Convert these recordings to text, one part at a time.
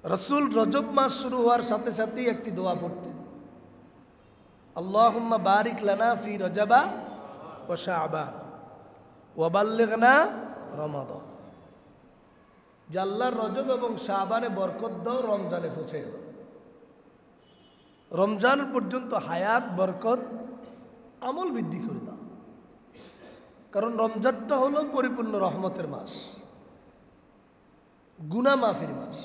রাসূল রজব মাস শুরু হওয়ার সাথে সাথেই একটি দোয়া পড়তেন, আল্লাহুম্মা বারিক লানা ফি রজবা ওয়া শাবান ওয়া বাল্লিগনা রমাদান। যে আল্লাহ রজব এবং শাবানে বরকত দাও, রমজানে পৌঁছে দাও। রমজান পর্যন্ত হায়াত, বরকত, আমল বৃদ্ধি করে দাও। কারণ রমজানটা হলো পরিপূর্ণ রহমতের মাস, গুনাহ মাফির মাস,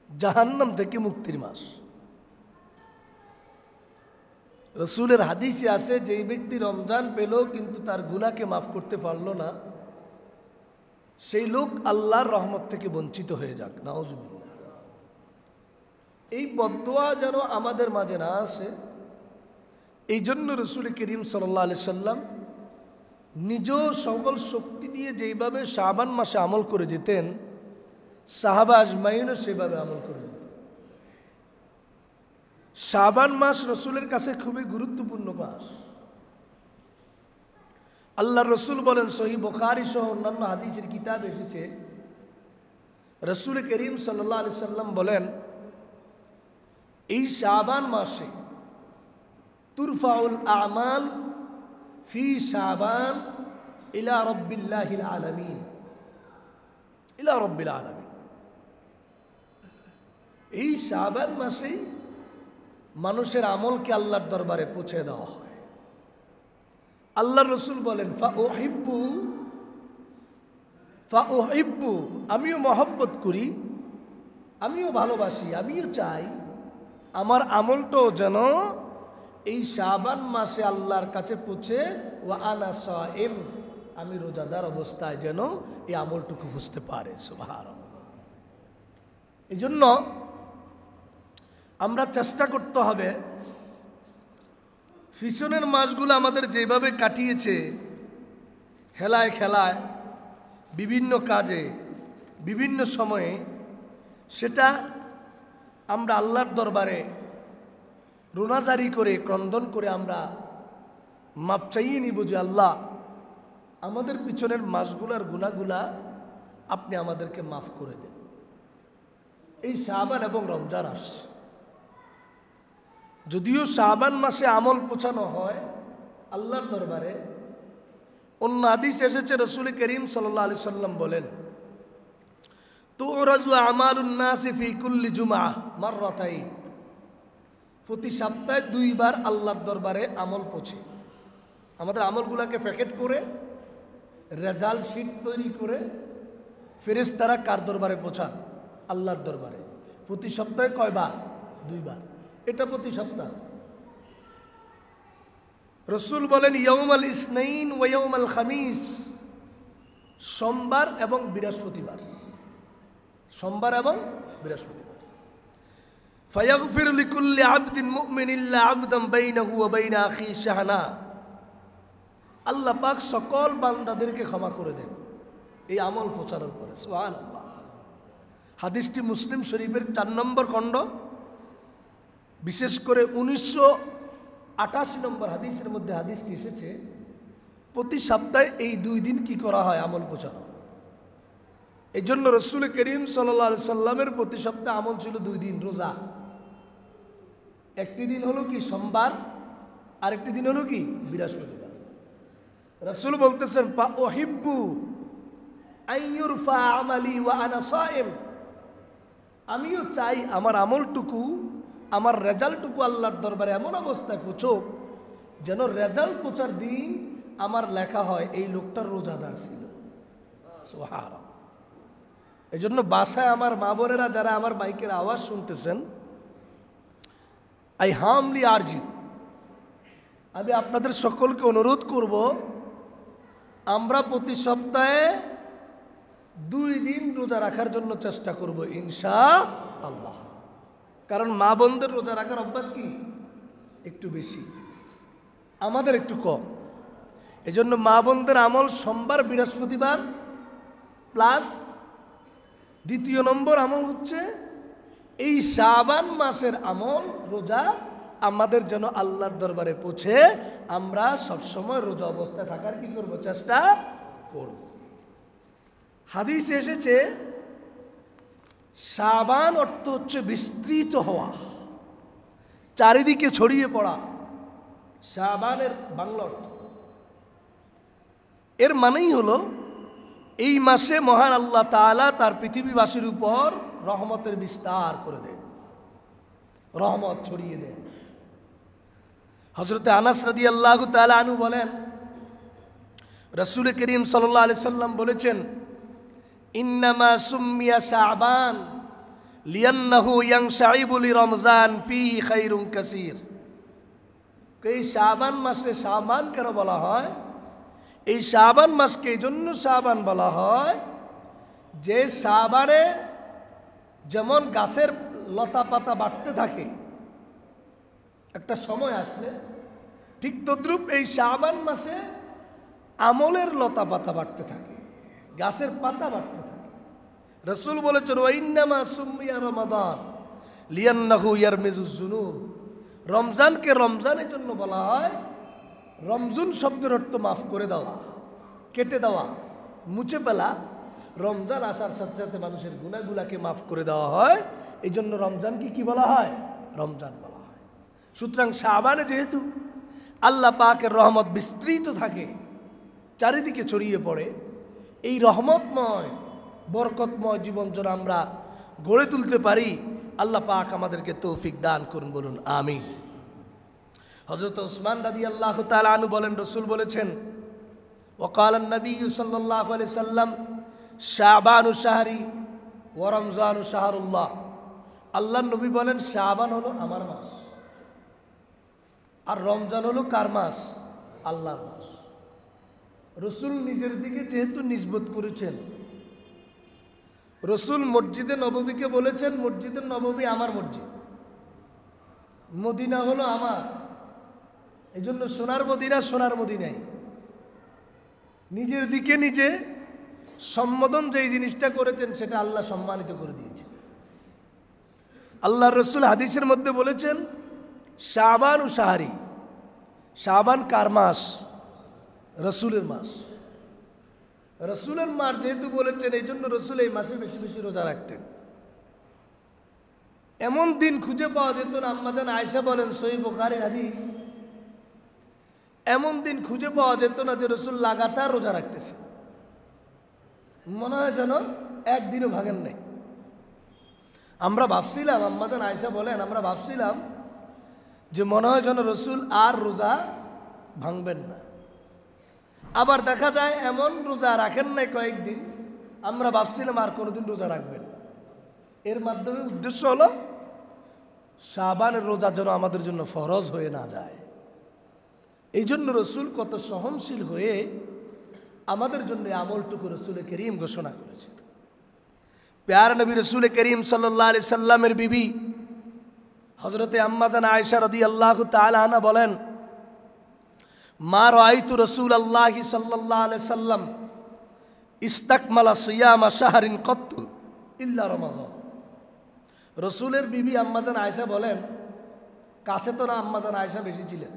জাহান্নাম থেকে মুক্তির মাস। রসুলের হাদিসে আছে, যে ব্যক্তি রমজান পেল কিন্তু তার গুনাহকে মাফ করতে পারল না, সেই লোক আল্লাহর রহমত থেকে বঞ্চিত হয়ে যাক। নাউজুবিল্লাহ। এই বদদোয়া যেন আমাদের মাঝে না আসে, এই জন্য রসুল করিম সাল্লাল্লাহু আলাইহি সাল্লাম নিজ সকল শক্তি দিয়ে যেইভাবে শাবান মাসে আমল করে যেতেন, সাহাবা আজমাইনও সেভাবে আমল করে যেতেন। শাবান মাস রসুলের কাছে খুবই গুরুত্বপূর্ণ মাস। আল্লাহ রসুল বলেন, সহিহ বুখারী সহ অন্যান্য হাদিসের কিতাব এসেছে, রসুল করিম সাল্লাল্লাহু আলাইহি সাল্লাম বলেন, এই শাবান মাসে তুরফাউল আমাল ফি শাবান ইলা রাব্বিল্লাহিল আলামিন, ইলা রাব্বিল আলামিন। এই শাবান মাসে মানুষের আমলকে আল্লাহর দরবারে পৌঁছে দেওয়া হয়। আল্লাহর রসুল বলেন, ফাউহিব্বু, আমিও মহব্বত করি, আমিও ভালোবাসি, আমিও চাই আমার আমলটাও যেন এই শাবান মাসে আল্লাহর কাছে পৌঁছে, ওয়া আনা সাইম, আমি রোজাদার অবস্থায় যেন এই আমলটুকু বুঝতে পারে। সুবহানাল্লাহ। এই জন্য আমরা চেষ্টা করতে হবে, পিছনের মাসগুলো আমাদের যেভাবে কাটিয়েছে হেলায় খেলায়, বিভিন্ন কাজে, বিভিন্ন সময়ে, সেটা আমরা আল্লাহর দরবারে রোনাজারি করে, ক্রন্দন করে আমরা মাপ চাইয়ে নিব যে আল্লাহ, আমাদের পিছনের মাসগুলার গুনাহগুলা আপনি আমাদেরকে মাফ করে দেন। এই শাবান এবং রমজান আসছে, যদিও শাবান মাসে আমল পৌঁছানো হয় আল্লাহর দরবারে। অন্য হাদিস এসেছে, রসুল করিম সাল্লাল্লাহু আলাইহি সাল্লাম বলেন, তুরাজু আমালুন নাসি ফি কুল্লি জুমআহ মাররাতাইন, প্রতি সপ্তাহে দুইবার আল্লাহর দরবারে আমল পৌঁছে। আমাদের আমলগুলোকে প্যাকেট করে রেজাল্ট শিট তৈরি করে ফেরেশতারা কার দরবারে পৌঁছান? আল্লাহর দরবারে। প্রতি সপ্তাহে কয়বার? দুইবার। এটা প্রতি সপ্তাহ। রসুল বলেন, ইয়াউমাল ইসনাইন ওয়া ইয়াউমাল খামিস, সোমবার এবং বৃহস্পতিবার, সোমবার এবং বৃহস্পতিবার। ফায়াগফিরু লিকুল্লি আবদিন মুমিন ইল্লা আবদান বাইনাহু ওয়া বাইনা আখি শাহনা, আল্লাহ পাক সকল বান্দাদেরকে ক্ষমা করে দেন এই আমল পৌঁছানোর পরে। সুবহানাল্লাহ। হাদিসটি মুসলিম শরীফের 4 নম্বর খণ্ড, বিশেষ করে 1988 নম্বর হাদিসের মধ্যে হাদিসটি এসেছে। প্রতি সপ্তাহে এই 2 দিন কি করা হয়? আমল পৌঁছানো। এই জন্য রসুল করিম সাল্লাল্লাহু আলাইহি সাল্লামের প্রতি সপ্তাহে আমল ছিল 2 দিন রোজা। একটি দিন হলো কি সোমবার, আর একটি দিন হলো কি বৃহস্পতিবার। রসুল বলতেছেন, ফাউহিব্বু আইয়ুরফা আমালি ওয়া আনা সাইম, আমিও চাই আমার আমলটুকু, আমার রেজাল্টটুকু আল্লাহর দরবারে এমন অবস্থায় পৌঁছুক যেন রেজাল্ট পৌঁছার দিন আমার লেখা হয় এই লোকটার রোজাদার ছিল। সুবহানাল্লাহ। এই জন্য বাসায় আমার মা বোনেরা যারা আমার মাইকের আওয়াজ শুনতেছেন, আই হামলি আরজ ইউ, আমি আপনাদের সকলকে অনুরোধ করব, আমরা প্রতি সপ্তাহে 2 দিন রোজা রাখার জন্য চেষ্টা করব ইনশাআল্লাহ। কারণ মা বোনদের রোজা রাখার অভ্যাস কি একটু বেশি, আমাদের একটু কম। এজন্য মা বোনদের আমল সোমবার বৃহস্পতিবার প্লাস দ্বিতীয় নম্বর আমল হচ্ছে এই শাবান মাসের আমল, রোজা আমাদের যেন আল্লাহর দরবারে পৌঁছে আমরা সবসময় রোজা অবস্থায় থাকার কি করব? চেষ্টা করব। হাদিসে এসেছে শাবান অর্থ হচ্ছে বিস্তৃত হওয়া, চারিদিকে ছড়িয়ে পড়া, শাবানের বাংলা অর্থ। এর মানেই হলো এই মাসে মহান আল্লাহ তাআলা তার পৃথিবীবাসীর উপর রহমতের বিস্তার করে দেন, রহমত ছড়িয়ে দেন। হযরতে আনাস রাদিয়াল্লাহু তাআলা আনহু বলেন, রাসূল করিম সাল্লাল্লাহু আলাইহি সাল্লাম বলেছেন, ইন্নামা সুম্মিয়া শাবান লিয়ান্নাহু ইয়ানশাইবু লিরমজান ফীহি খায়রুন কাসীর। এই শাবান মাসে শাবান কেন বলা হয়? এই শাবান মাসকে এই জন্য শাবান বলা হয় যে শাবানে যেমন গাছের লতা পাতা বাড়তে থাকে একটা সময় আসলে, ঠিক তদ্রূপ এই শাবান মাসে আমলের লতা পাতা বাড়তে থাকে, গাছের পাতা বাড়তে থাকে। রাসূল বলেছেন, ওয়াইন্নামা সুম্মিয়া রমাদান লিয়ান্নাহু ইয়ারমিজুজ যুনুব। রমজানকে রমজানের জন্য বলা হয়, রমজুন শব্দের অর্থ মাফ করে দেওয়া, কেটে দেওয়া, মুছে ফেলা। রমজান আসার সাথে সাথে মানুষের গুনাহগুলাকে মাফ করে দেওয়া হয়, এই জন্য রমজানকে কি বলা হয়? রমজান বলা হয়। সুতরাং শাবানে যেহেতু আল্লাহ পাকের রহমত বিস্তৃত থাকে, চারিদিকে ছড়িয়ে পড়ে, এই রহমতময় বরকতময় জীবন যেন আমরা গড়ে তুলতে পারি, আল্লাহ পাক আমাদেরকে তৌফিক দান করুন, বলুন আমিন। হযরত উসমান রাদিয়াল্লাহু তাআলা আনহু বলেন, রাসূল বলেছেন, ওয়াকালান নবী সাল্লাল্লাহু আলাইহি সাল্লাম শাবানু শাহরি ওয়া রমজানু শাহরুল্লাহ। আল্লাহর নবী বলেন, শাবান হলো আমার মাস, আর রমজান হলো কার মাস? আল্লাহর মাস। রাসূল নিজের দিকে যেহেতু নিসবত করেছেন, রাসূল মসজিদে নববীকে বলেছেন, মসজিদে নববী আমার মসজিদ, মদিনা হলো আমার, এই জন্য সোনার মদিনা সোনার মদিনাই। নিজের দিকে নিজে সম্বোধন যেই জিনিসটা করেছেন সেটা আল্লাহ সম্মানিত করে দিয়েছে। আল্লাহ রসুল হাদিসের মধ্যে বলেছেন, শাবান ও শাহরি। শাবান কার মাস? রসুলের মাস। রসুলের মাস যেহেতু বলেছেন, এই জন্য রসুল এই মাসে বেশি বেশি রোজা রাখতেন। এমন দিন খুঁজে পাওয়া যেত না, আম্মাজান আয়েশা বলেন, সহিহ বুখারীর হাদিস, এমন দিন খুঁজে পাওয়া যেত না যে রসুল লাগাতার রোজা রাখতেছে, মনে হয় যেন একদিনও ভাঙেন নাই। আমরা ভাবছিলাম, আম্মাজান আয়েশা বলেন, আমরা ভাবছিলাম যে মনে হয় যেন রসুল আর রোজা ভাঙবেন না। আবার দেখা যায় এমন রোজা রাখেন নাই কয়েকদিন, আমরা ভাবছিলাম আর কোনোদিন রোজা রাখবেন। এর মাধ্যমে উদ্দেশ্য হলো শাবানের রোজা যেন আমাদের জন্য ফরজ হয়ে না যায়। এই জন্য রসুল কত সহনশীল হয়ে আমাদের জন্য আমলটুকু রসুল করিম ঘোষণা করেছেন। প্যার নবী রসুল করিম সাল্লাল্লাহু আলাইহি সাল্লামের বিবি হযরতে আম্মাজান আয়েশা রাদিয়াল্লাহু তাআলা আনহা বলেন, মা রাআইতু রাসূলুল্লাহি সাল্লাল্লাহু আলাইহি সাল্লাম ইস্তাকমালা সিয়ামা শাহরিন কত ইল্লা রমাযান। রসুলের বিবি আম্মাজান আয়েশা বলেন, কাছে তো না আম্মাজান আয়েশা বেশি ছিলেন,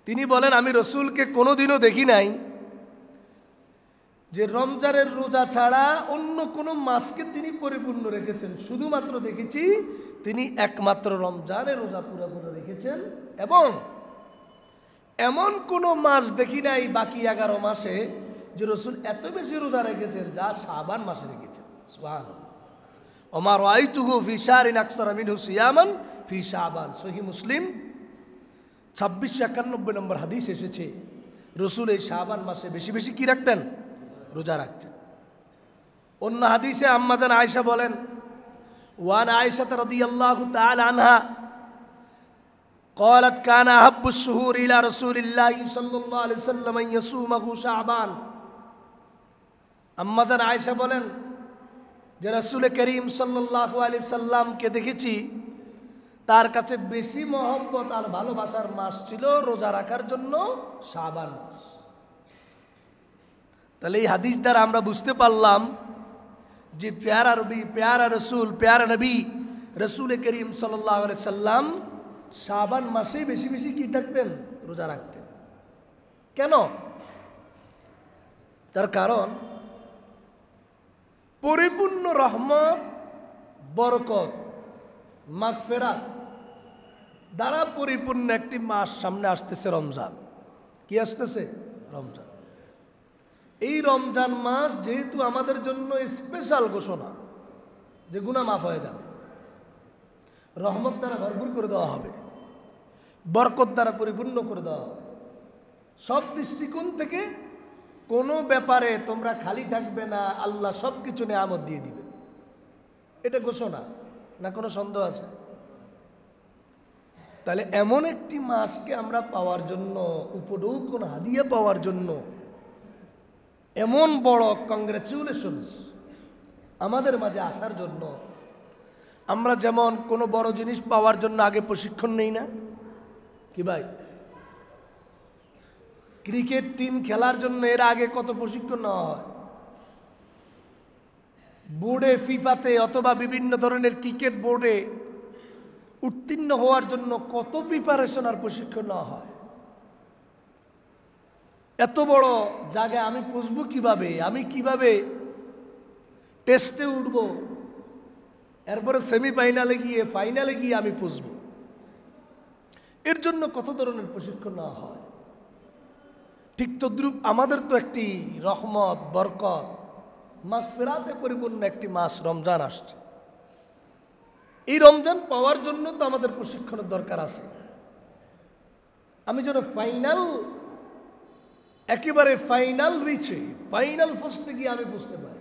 তিনি বলেন, আমি রসুলকে কোনোদিনও দেখি নাই যে রমজানের রোজা ছাড়া অন্য কোনো মাসকে তিনি পরিপূর্ণ রেখেছেন। শুধুমাত্র দেখেছি তিনি একমাত্র রমজানের রোজা পুরোপুরি রেখেছেন, এবং এমন কোনো মাস দেখি নাই বাকি 11 মাসে যে রসুল এত বেশি রোজা রেখেছেন যা শাবান মাসে রেখেছেন। সুবহানাল্লাহ। ওমা রাআইতুহু ফি শাহরিন আকসারা মিনহু সিয়ামান ফি শাবান। সহিহ মুসলিম 2691 নম্বর হাদিস এসেছে, রসুল এই শাবান মাসে বেশি বেশি কি রাখতেন? রোজা রাখতেন। অন্য হাদিসে আম্মাজান আয়েশা বলেন, ওয়ান আয়েশা রাদিয়াল্লাহু তাআলা আনহা قالت كان أحب الشهور إلى رسول الله صلى الله عليه وسلم أن يصومه شعبان। আম্মাজান আয়েশা বলেন যে রাসূল করিম সাল্লাল্লাহু আলাইহি সাল্লামকে দেখেছি তার কাছে বেশি মহব্বত আর ভালোবাসার মাস ছিল রোজা রাখার জন্য শাবান মাস। তাহলে এই হাদিস দ্বারা আমরা বুঝতে পারলাম যে প্যারা রবি, প্যারা রসুল, প্যারা নবী রসুল করিম সাল্লাল্লাহু আলাইহি সাল্লাম শাবান মাসে বেশি বেশি কি থাকতেন? রোজা রাখতেন। কেন? তার কারণ পরিপূর্ণ রহমত, বরকত, মাগফিরাত দ্বারা পরিপূর্ণ একটি মাস সামনে আসতেছে, রমজান। কি আসতেছে? রমজান। এই রমজান মাস যেহেতু আমাদের জন্য স্পেশাল ঘোষণা যে গুনাহ মাফ হয়ে যাবে, রহমত দ্বারা ভরপুর করে দেওয়া হবে, বরকত দ্বারা পরিপূর্ণ করে দেওয়া হবে, সব দৃষ্টিকোণ থেকে কোনো ব্যাপারে তোমরা খালি থাকবে না, আল্লাহ সব কিছু নেয়ামত দিয়ে দিবে, এটা ঘোষণা। না কোনো সন্দেহ আছে? তাহলে এমন একটি মাসকে আমরা পাওয়ার জন্য, উপঢৌকন হাদিয়া পাওয়ার জন্য, এমন বড় কংগ্রেচুলেশনস আমাদের মাঝে আসার জন্য, আমরা যেমন কোনো বড় জিনিস পাওয়ার জন্য আগে প্রশিক্ষণ নেই না? কি ভাই, ক্রিকেট টিম খেলার জন্য এর আগে কত প্রশিক্ষণ নেওয়া হয়? বোর্ডে, ফিফাতে অথবা বিভিন্ন ধরনের ক্রিকেট বোর্ডে উত্তীর্ণ হওয়ার জন্য কত প্রিপারেশন আর প্রশিক্ষণ নেওয়া হয়। এত বড় জায়গায় আমি পৌঁছবো কিভাবে, আমি কিভাবে টেস্টে উঠবো, এরপরে সেমিফাইনালে গিয়ে ফাইনালে গিয়ে আমি পৌঁছবো, এর জন্য কত ধরনের প্রশিক্ষণ নেওয়া হয়। ঠিক তদ্রূপ আমাদের তো একটি রহমত, বরকত, মাগফিরাতে পরিপূর্ণ একটি মাস রমজান আসছে। এই রমজান পাওয়ার জন্য তো আমাদের প্রশিক্ষণের দরকার আছে। আমি যেন একেবারে ফাইনাল রিচে, ফাইনাল পোস্টে গিয়ে আমি বুঝতে পারি,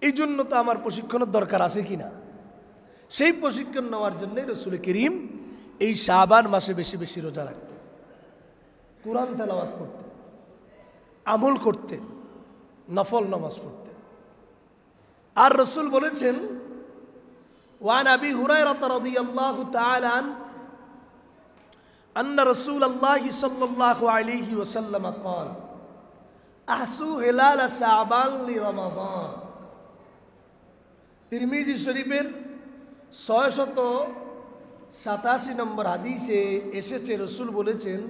এই জন্য তো আমার প্রশিক্ষণের দরকার আছে কিনা। সেই প্রশিক্ষণ নেওয়ার জন্যই রাসূল করিম এই শাবান মাসে বেশি বেশি রোজা রাখতেন, কুরআন তেলাওয়াত করতেন, আমল করতেন, নফল নামাজ পড়তেন। আর রাসূল বলেছেন, ওয়ান আবি হুরায়রা রাদিয়াল্লাহু তাআলা আন্না রাসূলুল্লাহ সাল্লাল্লাহু আলাইহি ওয়াসাল্লাম قال আহসু হিলাল শাবান লিরমাদান। তিরমিজি শরীফের 687 নম্বর হাদিসে এসেছে, রাসূল বলেছেন,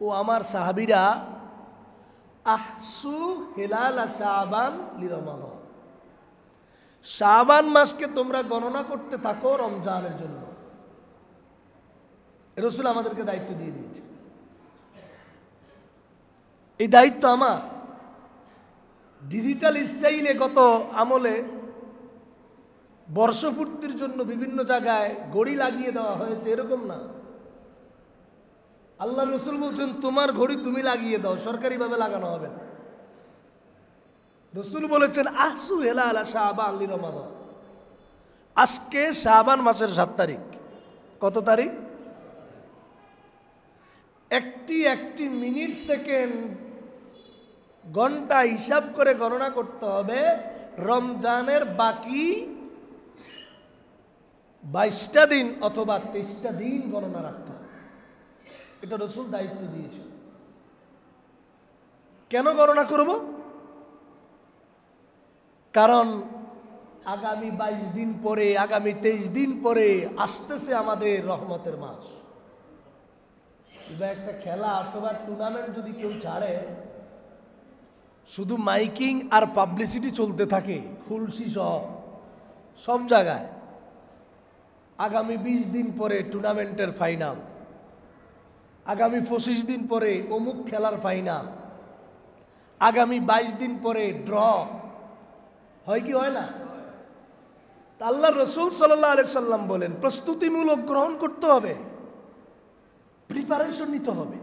ও আমার সাহাবীরা, আহসু হিলাল শাবান লিরমাদান, শাবান মাসকে তোমরা গণনা করতে থাকো রমজানের জন্য। রাসূল আমাদেরকে দায়িত্ব দিয়ে দিয়েছে। এই দায়িত্ব আমার। ডিজিটাল স্টাইলে গত আমলে বর্ষপূর্তির জন্য বিভিন্ন জায়গায় ঘড়ি লাগিয়ে দেওয়া হয়েছে, এরকম না। আল্লাহ রাসূল বলছেন, তোমার ঘড়ি তুমি লাগিয়ে দাও, সরকারিভাবে লাগানো হবে না। রাসূল বলেছেন, আহসু হিলাল শাবান লিরমাদান। আজকে শাবান মাসের 7 তারিখ। কত তারিখ? একটি মিনিট, সেকেন্ড, ঘন্টা হিসাব করে গণনা করতে হবে। রমজানের বাকি 22টা দিন অথবা 23টা দিন গণনা রাখতে হবে। এটা রাসূল দায়িত্ব দিয়েছে। কেন গণনা করব? কারণ আগামী 22 দিন পরে, আগামী 23 দিন পরে আসতেছে আমাদের রহমতের মাস। একটা খেলা অথবা টুর্নামেন্ট যদি কেউ ছাড়ে, শুধু মাইকিং আর পাবলিসিটি চলতে থাকে, খুলসি সহ সব জায়গায়। আগামী 20 দিন পরে টুর্নামেন্টের ফাইনাল, আগামী 25 দিন পরে অমুক খেলার ফাইনাল, আগামী 22 দিন পরে ড্র হয় কি হয় না? আল্লাহ রাসূল সাল্লাল্লাহু আলাইহি সাল্লাম বলেন, প্রস্তুতিমূলক গ্রহণ করতে হবে, প্রিপারেশন নিতে হবে।